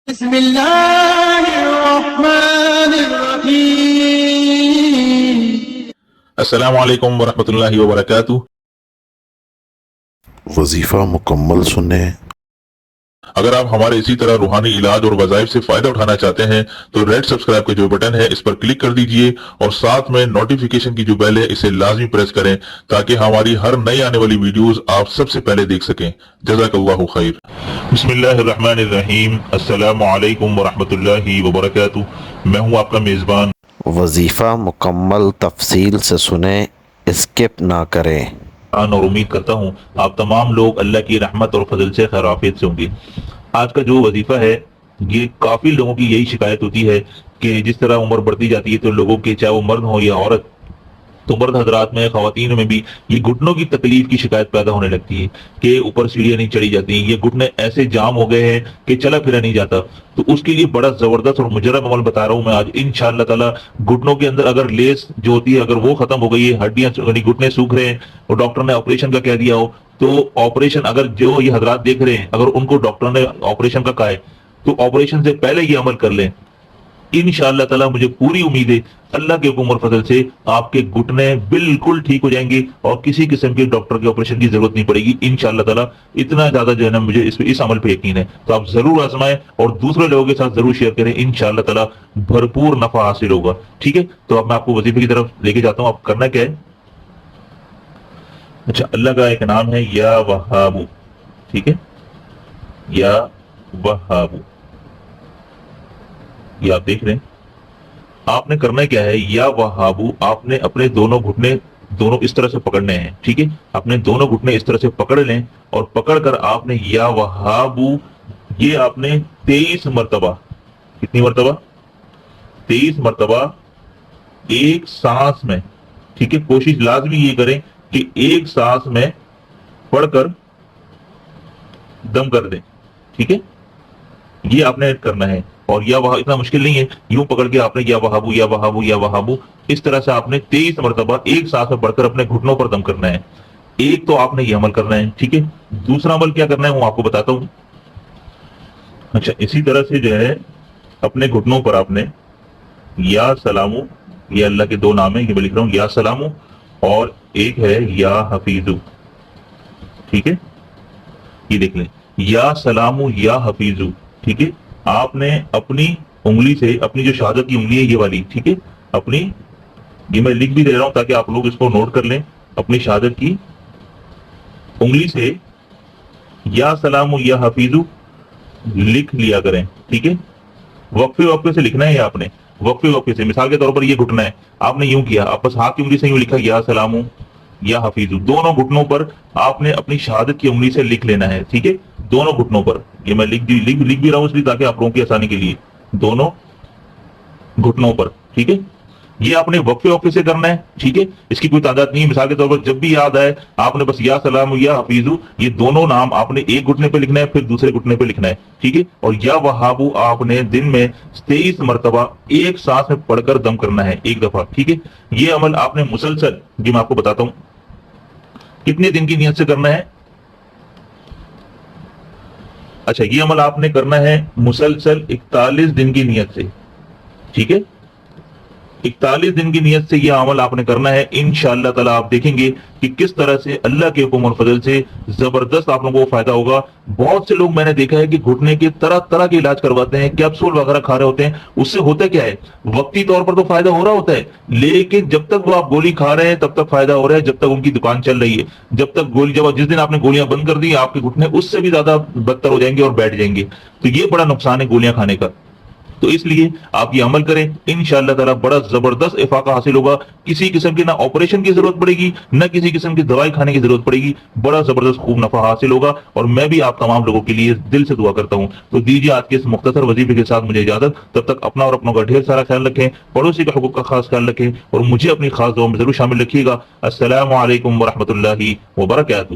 بسم اللہ الرحمن الرحیم۔ السلام علیکم ورحمۃ اللہ وبرکاتہ۔ وظیفہ مکمل سنیں۔ اگر آپ ہمارے اسی طرح روحانی علاج اور وظائف سے فائدہ اٹھانا چاہتے ہیں تو ریڈ سبسکرائب کا جو بٹن ہے اس پر کلک کر دیجئے اور ساتھ میں نوٹیفیکیشن کی جو بیل ہے اسے لازمی پریس کریں تاکہ ہماری ہر نئی آنے والی ویڈیوز آپ سب سے پہلے دیکھ سکیں۔ جزاک اللہ خیر۔ بسم اللہ الرحمن الرحیم۔ السلام علیکم ورحمۃ اللہ وبرکاتہ۔ میں ہوں آپ کا میزبان۔ وظیفہ مکمل تفصیل سے سنیں، اسکپ نہ کریں۔ اور امید کرتا ہوں آپ تمام لوگ اللہ کی رحمت اور فضل سے خیر عافیت سے ہوں گے۔ آج کا جو وظیفہ ہے یہ کافی لوگوں کی یہی شکایت ہوتی ہے کہ جس طرح عمر بڑھتی جاتی ہے تو لوگوں کے چاہے وہ مرد ہو یا عورت، تو مرد حضرات میں خواتین میں بھی یہ گھٹنوں کی تکلیف کی شکایت پیدا ہونے لگتی ہے کہ اوپر سیڑھیاں نہیں چڑھی جاتی، یہ گھٹنے ایسے جام ہو گئے ہیں کہ چلا پھرا نہیں جاتا۔ تو اس کے لیے بڑا زبردست اور مجرب عمل بتا رہا ہوں میں آج انشاءاللہ تعالی۔ گھٹنوں کے اندر اگر لیس جو ہوتی ہے اگر وہ ختم ہو گئی ہے، ہڈیاں یعنی گھٹنے سوکھ رہے ہیں اور ڈاکٹر نے آپریشن کا کہہ دیا ہو، تو آپریشن اگر جو یہ حضرات دیکھ رہے ہیں اگر ان کو ڈاکٹر نے آپریشن کا کہا ہے تو آپریشن سے پہلے یہ عمل کر لیں۔ انشاءاللہ تعالی مجھے پوری امید ہے اللہ کے حکم اور فضل سے آپ کے گھٹنے بالکل ٹھیک ہو جائیں گے اور کسی قسم کے ڈاکٹر کے آپریشن کی ضرورت نہیں پڑے گی انشاءاللہ تعالی۔ اتنا زیادہ جو ہے نا مجھے اس عمل پہ یقین ہے، تو آپ ضرور آزمائیں اور دوسرے لوگوں کے ساتھ ضرور شیئر کریں، انشاءاللہ تعالی بھرپور نفع حاصل ہوگا۔ ٹھیک ہے، تو اب میں آپ کو وظیفے کی طرف لے کے جاتا ہوں۔ آپ کرنا کیا ہے؟ اچھا، اللہ کا ایک نام ہے یا وہابو، ٹھیک ہے، یا وہابو، یہ آپ دیکھ رہے ہیں۔ آپ نے کرنا کیا ہے، یا وہابو، آپ نے اپنے دونوں گھٹنے دونوں اس طرح سے پکڑنے ہیں، ٹھیک ہے، اپنے دونوں گھٹنے اس طرح سے پکڑ لیں اور پکڑ کر آپ نے یا وہابو یہ آپ نے 23 مرتبہ، کتنی مرتبہ؟ 23 مرتبہ ایک سانس میں، ٹھیک ہے، کوشش لازمی یہ کریں کہ ایک سانس میں پڑھ کر دم کر دیں، ٹھیک ہے، یہ آپ نے کرنا ہے۔ اور یا وہاں اتنا مشکل نہیں ہے، یوں پکڑ کے آپ نے یا وہابو یا وہابو یا وہابو اس طرح سے آپ نے 23 مرتبہ ایک سانس میں پڑھ کر اپنے گھٹنوں پر دم کرنا ہے۔ ایک تو آپ نے یہ عمل کرنا ہے، ٹھیک ہے۔ دوسرا عمل کیا کرنا ہے وہ آپ کو بتاتا ہوں۔ اچھا، اسی طرح سے جو ہے اپنے گھٹنوں پر آپ نے یا سلامو، یہ اللہ کے دو نام ہیں، یہ میں لکھ رہا ہوں، یا سلامو، اور ایک ہے یا حفیظو، ٹھیک ہے، یہ دیکھ لیں، یا سلامو یا حفیظو، ٹھیک ہے۔ آپ نے اپنی انگلی سے، اپنی جو شہادت کی انگلی ہے یہ والی، ٹھیک ہے، اپنی، یہ میں لکھ بھی دے رہا ہوں تاکہ آپ لوگ اس کو نوٹ کر لیں، اپنی شہادت کی انگلی سے یا سلام یا حفیظو لکھ لیا کریں، ٹھیک ہے۔ وقفے وقفے سے لکھنا ہے یہ آپ نے، وقفے وقفے سے، مثال کے طور پر یہ گھٹنا ہے، آپ نے یوں کیا، آپ بس ہاتھ کی انگلی سے یوں لکھا یا سلام یا حفیظو، دونوں گھٹنوں پر آپ نے اپنی شہادت کی انگلی سے لکھ لینا ہے، ٹھیک ہے، دونوں گھٹنوں پر۔ یہ میں لکھ بھی رہا ہوں اس لیے تاکہ آپ لوگوں کی آسانی کے لیے، دونوں گھٹنوں پر، ٹھیک ہے۔ یہ آپ نے وقفے وقفے سے کرنا ہے، ٹھیک ہے، اس کی کوئی تعداد نہیں ہے۔ مثال کے طور پر جب بھی یاد آئے آپ نے بس یا سلام یا حفیظو یہ دونوں نام آپ نے ایک گھٹنے پہ لکھنا ہے، پھر دوسرے گھٹنے پہ لکھنا ہے، ٹھیک ہے۔ اور یا وہابو آپ نے دن میں 23 مرتبہ ایک سانس میں پڑھ کر دم کرنا ہے، ایک دفعہ، ٹھیک ہے۔ یہ عمل آپ نے مسلسل، جی میں آپ کو بتاتا ہوں کتنے دن کی نیت سے کرنا ہے۔ اچھا، یہ عمل آپ نے کرنا ہے مسلسل 41 دن کی نیت سے، ٹھیک ہے، 41 دن کی نیت سے یہ عمل آپ نے کرنا ہے۔ انشاءاللہ تعالی آپ دیکھیں گے کہ کس طرح سے اللہ کے حکم اور فضل سے زبردست آپ لوگوں کو فائدہ ہوگا۔ بہت سے لوگ میں نے دیکھا ہے کہ گھٹنے کے طرح طرح کے علاج کرواتے ہیں، کیپسول وغیرہ کھا رہے ہوتے ہیں، اس سے ہوتا کیا ہے، وقتی طور پر تو فائدہ ہو رہا ہوتا ہے، لیکن جب تک وہ آپ گولی کھا رہے ہیں تب تک فائدہ ہو رہا ہے، جب تک ان کی دکان چل رہی ہے، جب تک جس دن آپ نے گولیاں بند کر دی آپ کے گھٹنے اس سے بھی زیادہ بدتر ہو جائیں گے اور بیٹھ جائیں گے۔ تو یہ بڑا نقصان ہے گولیاں کھانے کا، تو اس لیے آپ یہ عمل کریں، انشاءاللہ تعالی بڑا زبردست افاقہ حاصل ہوگا۔ کسی قسم کی نہ آپریشن کی ضرورت پڑے گی، نہ کسی قسم کی دوائی کھانے کی ضرورت پڑے گی، بڑا زبردست خوب نفع حاصل ہوگا۔ اور میں بھی آپ تمام لوگوں کے لیے دل سے دعا کرتا ہوں۔ تو دیجیے آج کے اس مختصر وظیفے کے ساتھ مجھے اجازت، تب تک اپنا اور اپنوں کا ڈھیر سارا خیال رکھیں، پڑوسی کے حقوق کا خاص خیال رکھیں اور مجھے اپنی خاص دعا میں ضرور شامل رکھیے گا۔ السلام علیکم ورحمۃ اللہ وبرکاتہ۔